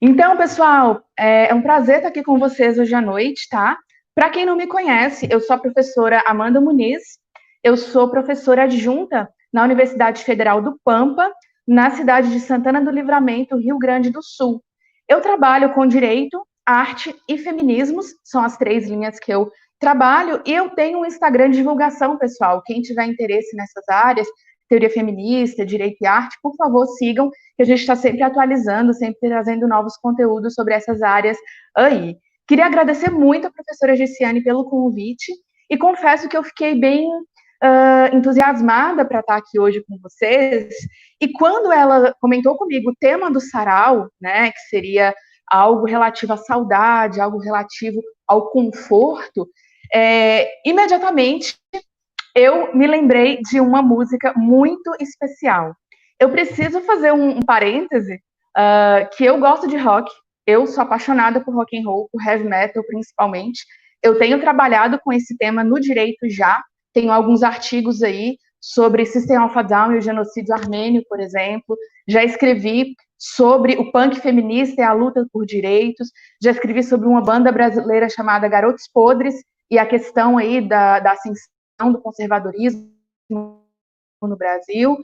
Então, pessoal, é um prazer estar aqui com vocês hoje à noite, tá? Para quem não me conhece, eu sou a professora Amanda Muniz, eu sou professora adjunta na Universidade Federal do Pampa, na cidade de Santana do Livramento, Rio Grande do Sul. Eu trabalho com direito, arte e feminismos, são as três linhas que eu trabalho, e eu tenho um Instagram de divulgação, pessoal. Quem tiver interesse nessas áreas, teoria feminista, direito e arte, por favor, sigam, que a gente está sempre atualizando, sempre trazendo novos conteúdos sobre essas áreas aí. Queria agradecer muito a professora Gessiane pelo convite e confesso que eu fiquei bem entusiasmada para estar aqui hoje com vocês. E quando ela comentou comigo o tema do sarau, né, que seria algo relativo à saudade, algo relativo ao conforto, imediatamente eu me lembrei de uma música muito especial. Eu preciso fazer um parêntese, que eu gosto de rock, eu sou apaixonada por rock and roll, por heavy metal principalmente. Eu tenho trabalhado com esse tema no direito já, tenho alguns artigos aí sobre System of a Down e o genocídio armênio, por exemplo. Já escrevi sobre o punk feminista e a luta por direitos, já escrevi sobre uma banda brasileira chamada Garotos Podres e a questão aí da ascensão do conservadorismo no Brasil.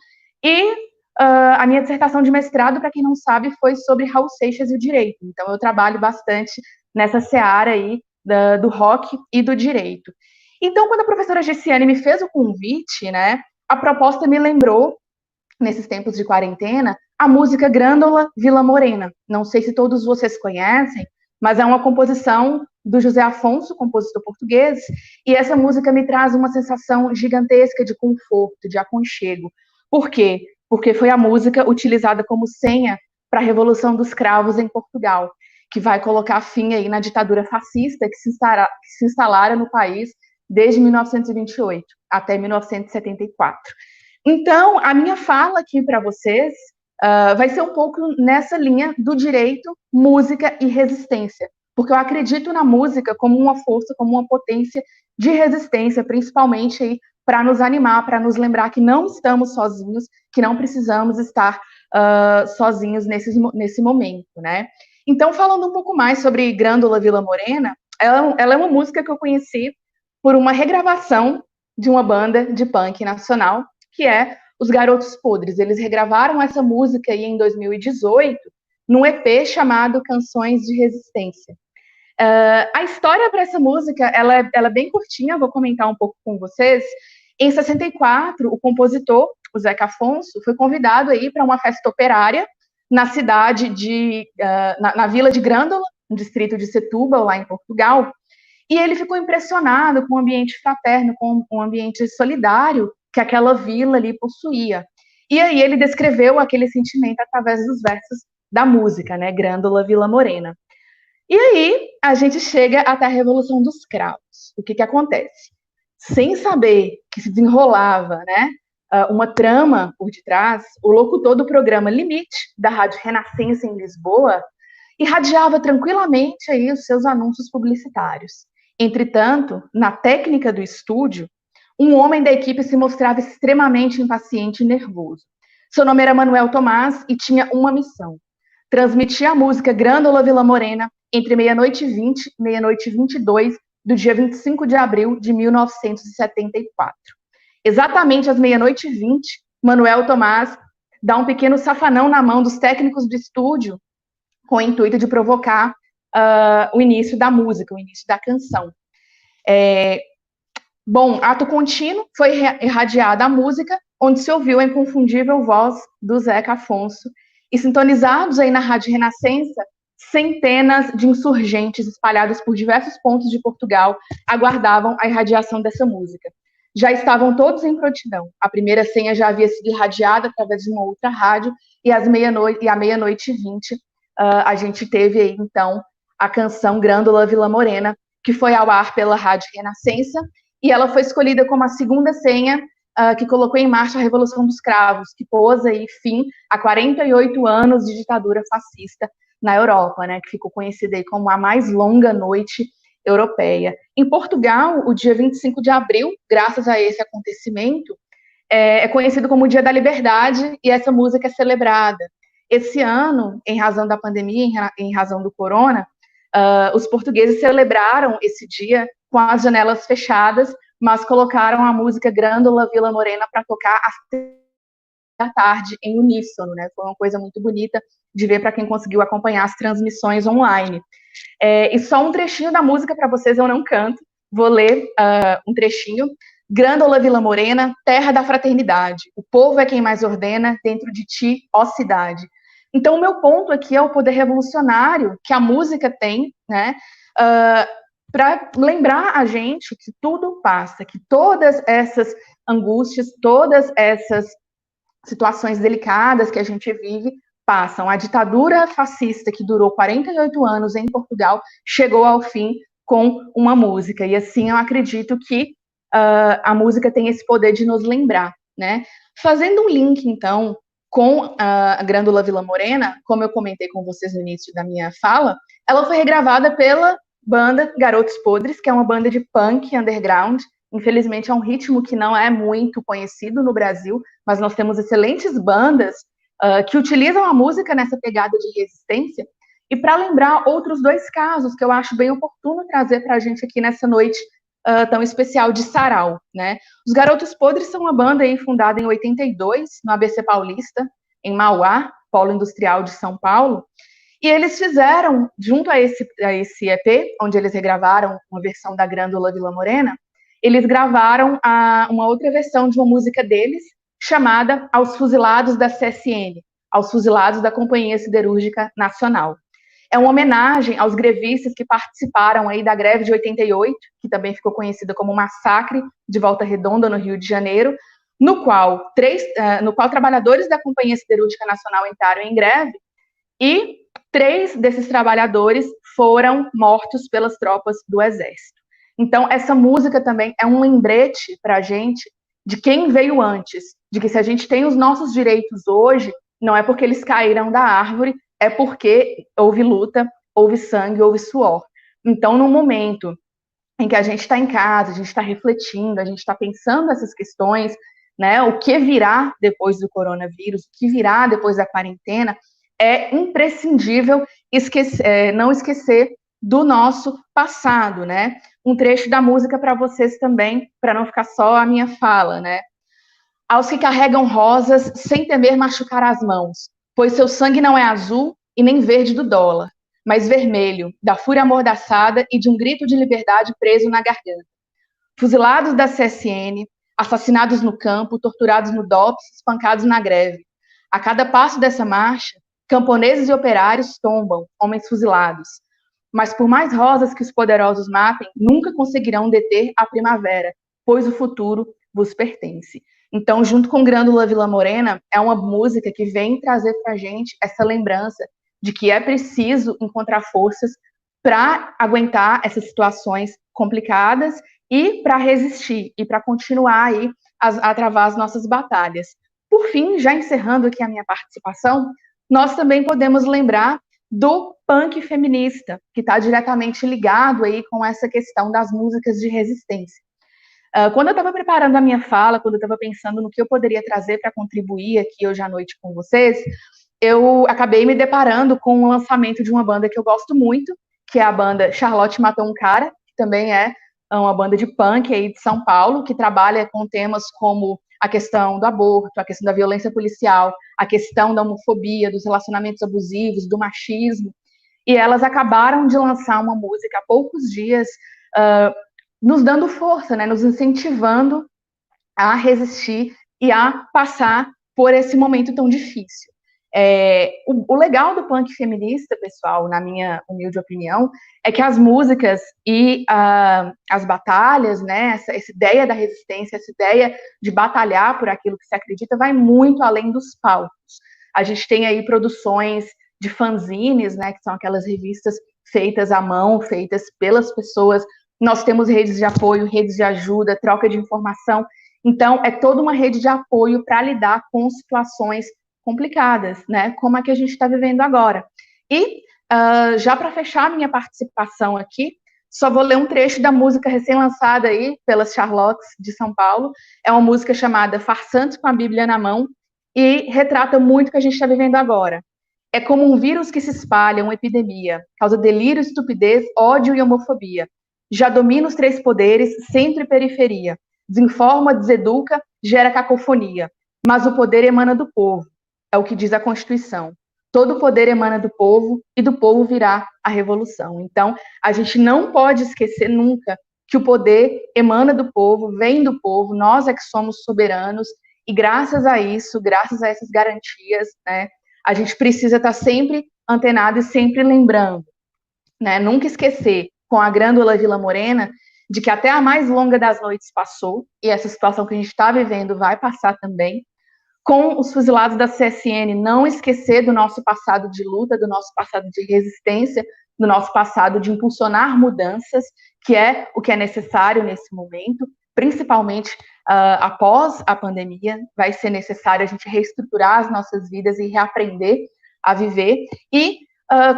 E a minha dissertação de mestrado, para quem não sabe, foi sobre Raul Seixas e o direito. Então, eu trabalho bastante nessa seara aí do rock e do direito. Então, quando a professora Gessiane me fez o convite, né, a proposta me lembrou, nesses tempos de quarentena, a música Grândola Vila Morena. Não sei se todos vocês conhecem, mas é uma composição do José Afonso, compositor português, e essa música me traz uma sensação gigantesca de conforto, de aconchego. Por quê? Porque foi a música utilizada como senha para a Revolução dos Cravos em Portugal, que vai colocar fim aí na ditadura fascista que se instalara no país desde 1928 até 1974. Então, a minha fala aqui para vocês vai ser um pouco nessa linha do direito, música e resistência, porque eu acredito na música como uma força, como uma potência de resistência, principalmente aí para nos animar, para nos lembrar que não estamos sozinhos, que não precisamos estar sozinhos nesse momento, né? Então, falando um pouco mais sobre Grândola Vila Morena, ela é uma música que eu conheci por uma regravação de uma banda de punk nacional, que é os Garotos Podres. Eles regravaram essa música aí em 2018, num EP chamado Canções de Resistência. A história para essa música, ela é bem curtinha, vou comentar um pouco com vocês. Em 64, o compositor, o Zeca Afonso, foi convidado aí para uma festa operária na cidade na vila de Grândola, no distrito de Setúbal, lá em Portugal, e ele ficou impressionado com o ambiente fraterno, com o ambiente solidário que aquela vila ali possuía. E aí ele descreveu aquele sentimento através dos versos da música, né, Grândola Vila Morena. E aí a gente chega até a Revolução dos Cravos. O que acontece? Sem saber que se desenrolava, né, uma trama por detrás, o locutor do programa Limite, da Rádio Renascença em Lisboa, irradiava tranquilamente aí os seus anúncios publicitários. Entretanto, na técnica do estúdio, um homem da equipe se mostrava extremamente impaciente e nervoso. Seu nome era Manuel Tomás e tinha uma missão: transmitir a música Grândola Vila Morena entre meia-noite e 20 e meia-noite e 22 do dia 25 de abril de 1974. Exatamente às meia-noite e 20, Manuel Tomás dá um pequeno safanão na mão dos técnicos do estúdio com o intuito de provocar o início da música, o início da canção. Bom, ato contínuo, foi irradiada a música, onde se ouviu a inconfundível voz do Zeca Afonso, e sintonizados aí na Rádio Renascença, centenas de insurgentes espalhados por diversos pontos de Portugal aguardavam a irradiação dessa música. Já estavam todos em prontidão. A primeira senha já havia sido irradiada através de uma outra rádio, e à meia-noite e 20, a gente teve aí, então, a canção Grândola Vila Morena, que foi ao ar pela Rádio Renascença, e ela foi escolhida como a segunda senha que colocou em marcha a Revolução dos Cravos, que pôs aí fim a 48 anos de ditadura fascista na Europa, né, que ficou conhecida aí como a mais longa noite europeia. Em Portugal, o dia 25 de abril, graças a esse acontecimento, é conhecido como o Dia da Liberdade, e essa música é celebrada. esse ano, em razão da pandemia, em razão do corona, os portugueses celebraram esse dia com as janelas fechadas, mas colocaram a música Grândola Vila Morena para tocar às 3 da tarde em uníssono, né? Foi uma coisa muito bonita de ver para quem conseguiu acompanhar as transmissões online. E só um trechinho da música para vocês, eu não canto, vou ler um trechinho. Grândola Vila Morena, terra da fraternidade, o povo é quem mais ordena, dentro de ti, ó cidade. Então, o meu ponto aqui é o poder revolucionário que a música tem, né, para lembrar a gente que tudo passa, que todas essas angústias, todas essas situações delicadas que a gente vive passam. A ditadura fascista que durou 48 anos em Portugal chegou ao fim com uma música. E assim eu acredito que a música tem esse poder de nos lembrar, né? Fazendo um link, então, com a Grândola Vila Morena, como eu comentei com vocês no início da minha fala, ela foi regravada pela banda Garotos Podres, que é uma banda de punk underground. Infelizmente é um ritmo que não é muito conhecido no Brasil, mas nós temos excelentes bandas que utilizam a música nessa pegada de resistência. E para lembrar outros dois casos que eu acho bem oportuno trazer para a gente aqui nessa noite tão especial de sarau, né? Os Garotos Podres são uma banda aí fundada em 82, no ABC Paulista, em Mauá, polo industrial de São Paulo, e eles fizeram, junto a esse EP, onde eles regravaram uma versão da Grândola Vila Morena, eles gravaram uma outra versão de uma música deles, chamada Aos Fuzilados da CSN, aos fuzilados da Companhia Siderúrgica Nacional. É uma homenagem aos grevistas que participaram aí da greve de 88, que também ficou conhecida como Massacre de Volta Redonda, no Rio de Janeiro, no qual trabalhadores da Companhia Siderúrgica Nacional entraram em greve e 3 desses trabalhadores foram mortos pelas tropas do Exército. Então, essa música também é um lembrete para a gente de quem veio antes, de que se a gente tem os nossos direitos hoje, não é porque eles caíram da árvore, é porque houve luta, houve sangue, houve suor. Então, no momento em que a gente está em casa, a gente está refletindo, a gente está pensando essas questões, né, o que virá depois do coronavírus, o que virá depois da quarentena, é imprescindível não esquecer do nosso passado, né? Um trecho da música para vocês também, para não ficar só a minha fala, né? Aos que carregam rosas sem temer machucar as mãos, pois seu sangue não é azul e nem verde do dólar, mas vermelho, da fúria amordaçada e de um grito de liberdade preso na garganta. Fuzilados da CSN, assassinados no campo, torturados no DOPS, espancados na greve. A cada passo dessa marcha, camponeses e operários tombam, homens fuzilados. Mas por mais rosas que os poderosos matem, nunca conseguirão deter a primavera, pois o futuro vos pertence. Então, junto com Grândola Vila Morena, é uma música que vem trazer para a gente essa lembrança de que é preciso encontrar forças para aguentar essas situações complicadas e para resistir, e para continuar aí a travar as nossas batalhas. Por fim, já encerrando aqui a minha participação, nós também podemos lembrar do punk feminista, que está diretamente ligado aí com essa questão das músicas de resistência. Quando eu estava preparando a minha fala, quando eu estava pensando no que eu poderia trazer para contribuir aqui hoje à noite com vocês, eu acabei me deparando com o lançamento de uma banda que eu gosto muito, que é a banda Charlotte Matou um Cara, que também é uma banda de punk aí de São Paulo, que trabalha com temas como a questão do aborto, a questão da violência policial, a questão da homofobia, dos relacionamentos abusivos, do machismo. E elas acabaram de lançar uma música há poucos dias, nos dando força, né, nos incentivando a resistir e a passar por esse momento tão difícil. O legal do punk feminista, pessoal, na minha humilde opinião, é que as músicas e as batalhas, né, essa ideia da resistência, essa ideia de batalhar por aquilo que se acredita, vai muito além dos palcos. A gente tem aí produções de fanzines, né, que são aquelas revistas feitas à mão, feitas pelas pessoas. Nós temos redes de apoio, redes de ajuda, troca de informação. Então, é toda uma rede de apoio para lidar com situações complicadas, né? Como a que a gente está vivendo agora. E, já para fechar a minha participação aqui, só vou ler um trecho da música recém-lançada aí pelas Charlottes de São Paulo. É uma música chamada Farsantes com a Bíblia na Mão e retrata muito o que a gente está vivendo agora. É como um vírus que se espalha, uma epidemia, causa delírio, estupidez, ódio e homofobia. Já domina os três poderes, sempre periferia. Desinforma, deseduca, gera cacofonia. Mas o poder emana do povo, é o que diz a Constituição. Todo poder emana do povo e do povo virá a revolução. Então, a gente não pode esquecer nunca que o poder emana do povo, vem do povo, nós é que somos soberanos, e graças a isso, graças a essas garantias, né, a gente precisa estar sempre antenado e sempre lembrando, né, nunca esquecer, com a grândola Vila Morena, de que até a mais longa das noites passou, e essa situação que a gente está vivendo vai passar também, com os fuzilados da CSN, não esquecer do nosso passado de luta, do nosso passado de resistência, do nosso passado de impulsionar mudanças, que é o que é necessário nesse momento, principalmente após a pandemia, vai ser necessário a gente reestruturar as nossas vidas e reaprender a viver, e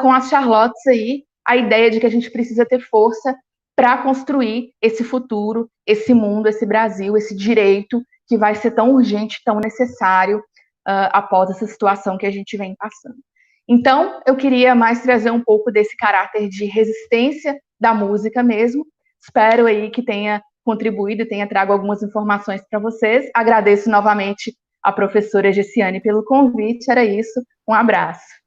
com as Charlottes aí, a ideia de que a gente precisa ter força para construir esse futuro, esse mundo, esse Brasil, esse direito que vai ser tão urgente, tão necessário após essa situação que a gente vem passando. Então, eu queria mais trazer um pouco desse caráter de resistência da música mesmo. Espero aí que tenha contribuído e tenha trago algumas informações para vocês. Agradeço novamente a professora Gessiane pelo convite. Era isso. Um abraço.